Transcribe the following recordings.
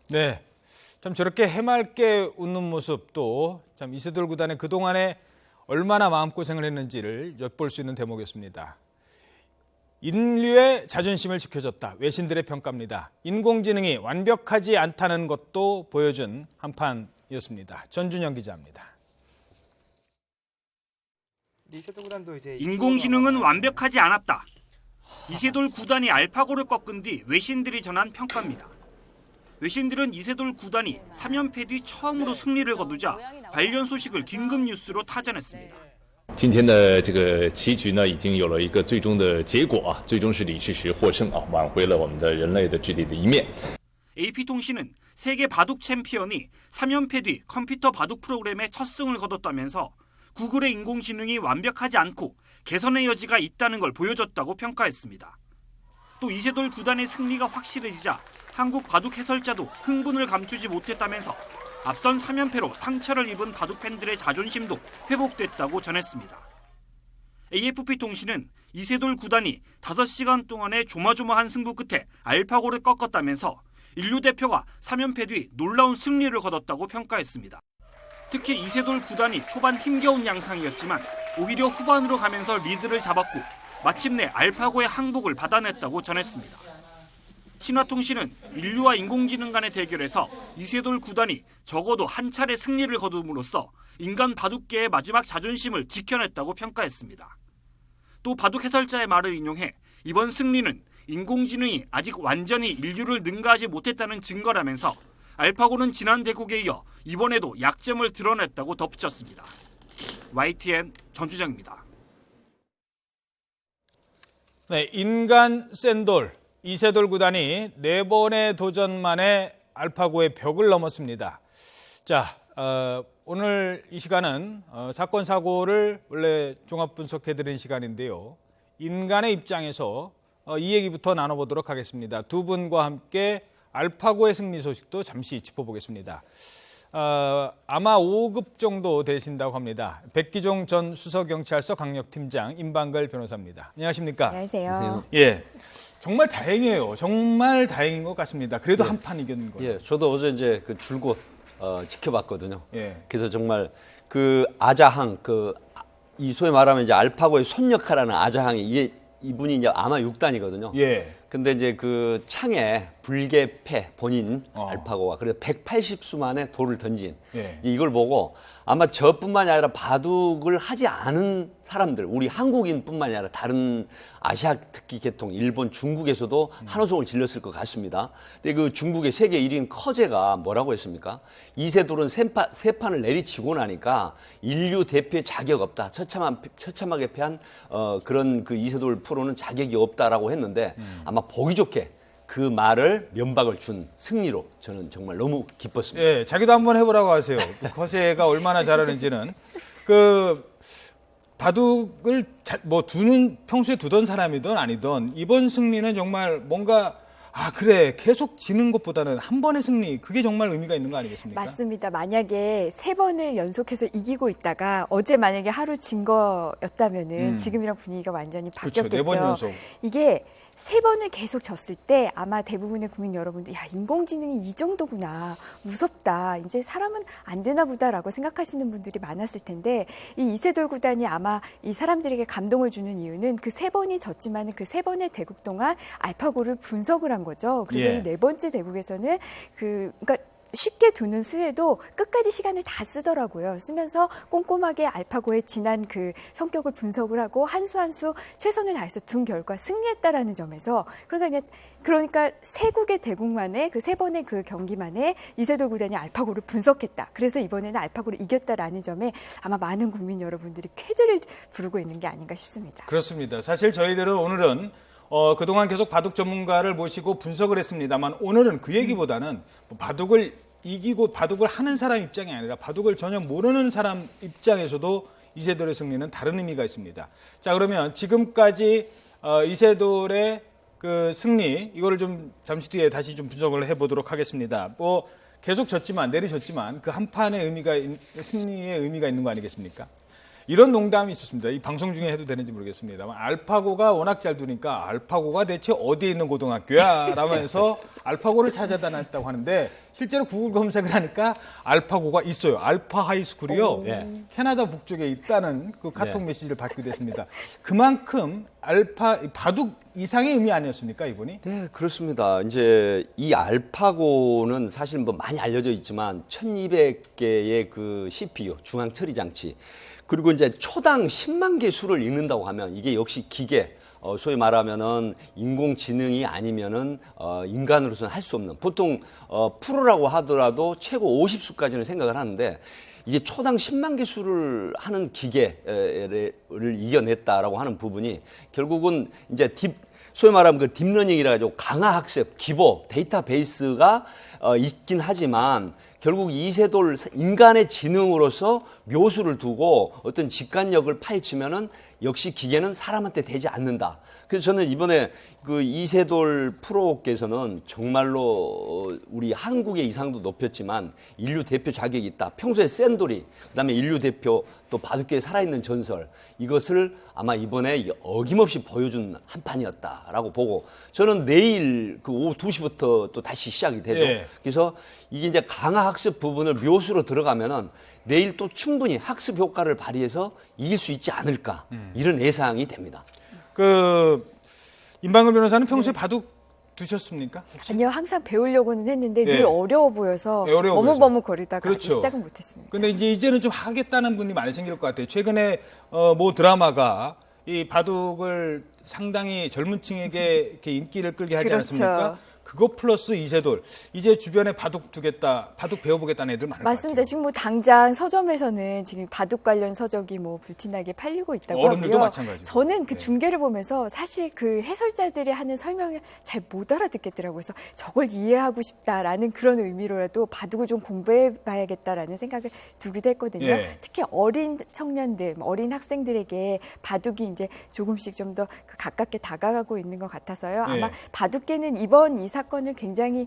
네, 참 저렇게 해맑게 웃는 모습도 참 이세돌 구단의 그동안에 얼마나 마음고생을 했는지를 엿볼 수 있는 대목이었습니다. 인류의 자존심을 지켜줬다. 외신들의 평가입니다. 인공지능이 완벽하지 않다는 것도 보여준 한판이었습니다. 전준영 기자입니다. 인공지능은 완벽하지 않았다. 이세돌 구단이 알파고를 꺾은 뒤 외신들이 전한 평가입니다. 외신들은 이세돌 구단이 3연패 뒤 처음으로 승리를 거두자 관련 소식을 긴급 뉴스로 타전했습니다. 今天的这个棋局呢，已经有了一个最终的结果啊，最终是李世石获胜啊，挽回了我们的人类的智力的一面。 AP통신은 세계 바둑 챔피언이 3연패 뒤 컴퓨터 바둑 프로그램에 첫 승을 거뒀다면서 구글의 인공지능이 완벽하지 않고 개선의 여지가 있다는 걸 보여줬다고 평가했습니다. 또 이세돌 구단의 승리가 확실해지자 한국 바둑 해설자도 흥분을 감추지 못했다면서 앞선 3연패로 상처를 입은 바둑 팬들의 자존심도 회복됐다고 전했습니다. AFP통신은 이세돌 구단이 5시간 동안의 조마조마한 승부 끝에 알파고를 꺾었다면서 인류 대표가 3연패 뒤 놀라운 승리를 거뒀다고 평가했습니다. 특히 이세돌 구단이 초반 힘겨운 양상이었지만 오히려 후반으로 가면서 리드를 잡았고 마침내 알파고의 항복을 받아냈다고 전했습니다. 신화통신은 인류와 인공지능 간의 대결에서 이세돌 구단이 적어도 한 차례 승리를 거둠으로써 인간 바둑계의 마지막 자존심을 지켜냈다고 평가했습니다. 또 바둑 해설자의 말을 인용해 이번 승리는 인공지능이 아직 완전히 인류를 능가하지 못했다는 증거라면서 알파고는 지난 대국에 이어 이번에도 약점을 드러냈다고 덧붙였습니다. YTN 전주정입니다. 네, 인간 샌돌 이세돌 구단이 4번의 도전 만에 알파고의 벽을 넘었습니다. 자, 오늘 이 시간은 사건 사고를 원래 종합 분석해드리는 시간인데요. 인간의 입장에서 이 얘기부터 나눠보도록 하겠습니다. 두 분과 함께 알파고의 승리 소식도 잠시 짚어보겠습니다. 아마 5급 정도 되신다고 합니다. 백기종 전 수서경찰서 강력팀장 임방글 변호사입니다. 안녕하십니까? 안녕하세요. 예, 정말 다행이에요. 정말 다행인 것 같습니다. 그래도 한 판 이긴 거예요. 예, 저도 어제 이제 그 줄곧 지켜봤거든요. 예. 그래서 정말 그 아자항 이 소위 말하면 이제 알파고의 손 역할하는 아자항이 이분이 이제 아마 6단이거든요. 예. 근데 이제 그 창에 불개패 본인 알파고가 그래서 180수 만에 돌을 던진 예. 이제 이걸 보고 아마 저뿐만이 아니라 바둑을 하지 않은 사람들 우리 한국인뿐만이 아니라 다른 아시아 특히 계통 일본 중국에서도 한호성을 질렀을 것 같습니다. 근데 그 중국의 세계 1위인 커제가 뭐라고 했습니까? 이세돌은 세 판을 내리치고 나니까 인류 대표의 자격 없다. 처참하게 패한 그런 그 이세돌 프로는 자격이 없다라고 했는데 아마 보기 좋게 그 말을 면박을 준 승리로 저는 정말 너무 기뻤습니다. 예, 자기도 한번 해보라고 하세요. 커세가 얼마나 잘하는지는. 바둑을 평소에 두던 사람이든 아니든 이번 승리는 정말 뭔가 그래 계속 지는 것보다는 한 번의 승리 그게 정말 의미가 있는 거 아니겠습니까? 맞습니다. 만약에 3번을 연속해서 이기고 있다가 어제 만약에 하루 진 거였다면은 지금이랑 분위기가 완전히 바뀌었겠죠. 그렇죠. 4번 연속. 이게 3번을 계속 졌을 때 아마 대부분의 국민 여러분들 인공지능이 이 정도구나 무섭다 이제 사람은 안 되나 보다라고 생각하시는 분들이 많았을 텐데 이 이세돌 구단이 아마 이 사람들에게 감동을 주는 이유는 그 3번이 졌지만 그 3번의 대국 동안 알파고를 분석을 한 거죠. 그래서 예. 이 4번째 대국에서는 그러니까 쉽게 두는 수에도 끝까지 시간을 다 쓰더라고요. 쓰면서 꼼꼼하게 알파고의 지난 그 성격을 분석을 하고 한 수 한 수 최선을 다해서 둔 결과 승리했다라는 점에서 그러니까 3국의 대국만에 그 3번의 그 경기만에 이세돌 구단이 알파고를 분석했다. 그래서 이번에는 알파고를 이겼다라는 점에 아마 많은 국민 여러분들이 쾌재를 부르고 있는 게 아닌가 싶습니다. 그렇습니다. 사실 저희들은 오늘은 그동안 계속 바둑 전문가를 모시고 분석을 했습니다만 오늘은 그 얘기보다는 바둑을 이기고 바둑을 하는 사람 입장이 아니라 바둑을 전혀 모르는 사람 입장에서도 이세돌의 승리는 다른 의미가 있습니다. 자, 그러면 지금까지 이세돌의 그 승리 이거를 좀 잠시 뒤에 다시 좀 분석을 해보도록 하겠습니다. 계속 졌지만 내리졌지만 그 한 판의 승리의 의미가 있는 거 아니겠습니까? 이런 농담이 있었습니다. 이 방송 중에 해도 되는지 모르겠습니다만 알파고가 워낙 잘 두니까 알파고가 대체 어디에 있는 고등학교야? 라면서 알파고를 찾아다녔다고 하는데 실제로 구글 검색을 하니까 알파고가 있어요. 알파 하이스쿨이요. 예. 캐나다 북쪽에 있다는 그 카톡 네. 메시지를 받기도 했습니다. 그만큼 알파 바둑 이상의 의미 아니었습니까, 이분이? 네, 그렇습니다. 이제 이 알파고는 사실 뭐 많이 알려져 있지만 1200개의 그 CPU, 중앙 처리 장치, 그리고 이제 초당 10만 개 수를 읽는다고 하면 이게 역시 기계, 소위 말하면은 인공지능이 아니면은 인간으로서는 할 수 없는, 보통 프로라고 하더라도 최고 50수까지는 생각을 하는데 이게 초당 10만 개 수를 하는 기계를 이겨냈다라고 하는 부분이 결국은 이제 소위 말하면 그 딥러닝이라 가지고 강화 학습, 기보, 데이터베이스가 있긴 하지만 결국 이세돌 인간의 지능으로서 묘수를 두고 어떤 직관력을 파헤치면은 역시 기계는 사람한테 되지 않는다. 그래서 저는 이번에 그 이세돌 프로께서는 정말로 우리 한국의 이상도 높였지만 인류 대표 자격이 있다. 평소에 센돌이, 그다음에 인류 대표, 또 바둑계에 살아있는 전설, 이것을 아마 이번에 어김없이 보여준 한 판이었다라고 보고, 저는 내일 그 오후 2시부터 또 다시 시작이 되죠. 예. 그래서 이게 이제 강화 학습 부분을 묘수로 들어가면은 내일 또 충분히 학습 효과를 발휘해서 이길 수 있지 않을까, 이런 예상이 됩니다. 그 임방글 변호사는 평소에 바둑 두셨습니까? 혹시? 아니요, 항상 배우려고는 했는데 예. 늘 어려워 보여서 네, 어려워 보여서. 버뭇거리다가 그렇죠. 시작은 못했습니다. 근데 이제는 좀 하겠다는 분이 많이 생길 것 같아요. 최근에 모 드라마가 이 바둑을 상당히 젊은 층에게 이렇게 인기를 끌게 하지 그렇죠. 않았습니까? 그거 플러스 이세돌, 이제 주변에 바둑 두겠다, 바둑 배워보겠다는 애들 많을 것 맞습니다. 같아요. 지금 뭐 당장 서점에서는 지금 바둑 관련 서적이 뭐 불티나게 팔리고 있다고 어른들도 하고요. 마찬가지고. 저는 그 네. 중계를 보면서 사실 그 해설자들이 하는 설명을 잘 못 알아듣겠더라고요. 그래서 저걸 이해하고 싶다라는 그런 의미로라도 바둑을 좀 공부해봐야겠다라는 생각을 두기도 했거든요. 예. 특히 어린 청년들, 어린 학생들에게 바둑이 이제 조금씩 좀 더 가깝게 다가가고 있는 것 같아서요. 아마 예. 바둑계는 이번 이 사건을 굉장히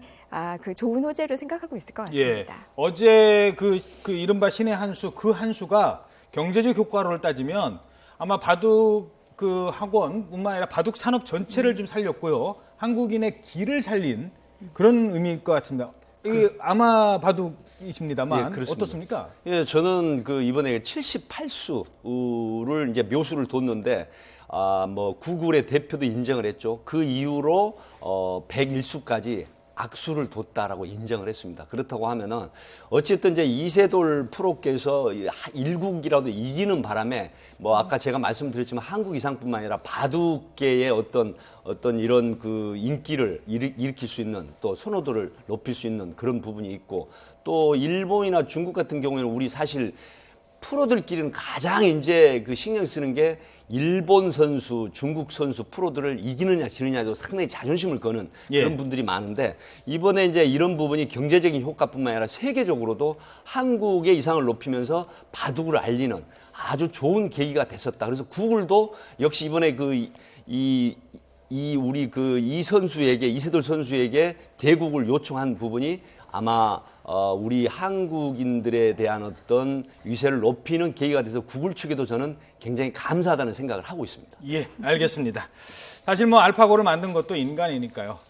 그 좋은 호재로 생각하고 있을 것 예. 같습니다. 어제 그 이른바 신의 한 수, 그 한 수가 경제적 효과를 따지면 아마 바둑 그 학원뿐만 아니라 바둑 산업 전체를 좀 살렸고요. 한국인의 길을 살린 그런 의미일 것 같습니다. 이게 아마 바둑이십니다만 예, 그렇습니다. 어떻습니까? 예, 저는 그 이번에 78수를 이제 묘수를 뒀는데, 뭐 구글의 대표도 인정을 했죠. 그 이후로 101수까지 악수를 뒀다라고 인정을 했습니다. 그렇다고 하면은 어쨌든 이제 이세돌 프로께서 1국이라도 이기는 바람에, 뭐 아까 제가 말씀드렸지만 한국 이상뿐만 아니라 바둑계의 어떤 이런 그 인기를 일으킬 수 있는, 또 선호도를 높일 수 있는 그런 부분이 있고, 또 일본이나 중국 같은 경우에는 우리 사실 프로들끼리는 가장 이제 그 신경 쓰는 게 일본 선수, 중국 선수 프로들을 이기느냐 지느냐도 상당히 자존심을 거는 예. 그런 분들이 많은데, 이번에 이제 이런 부분이 경제적인 효과뿐만 아니라 세계적으로도 한국의 이상을 높이면서 바둑을 알리는 아주 좋은 계기가 됐었다. 그래서 구글도 역시 이번에 우리 이 선수에게, 이세돌 선수에게 대국을 요청한 부분이 아마 우리 한국인들에 대한 어떤 위세를 높이는 계기가 돼서 구글 측에도 저는 굉장히 감사하다는 생각을 하고 있습니다. 예, 알겠습니다. 사실 뭐 알파고를 만든 것도 인간이니까요.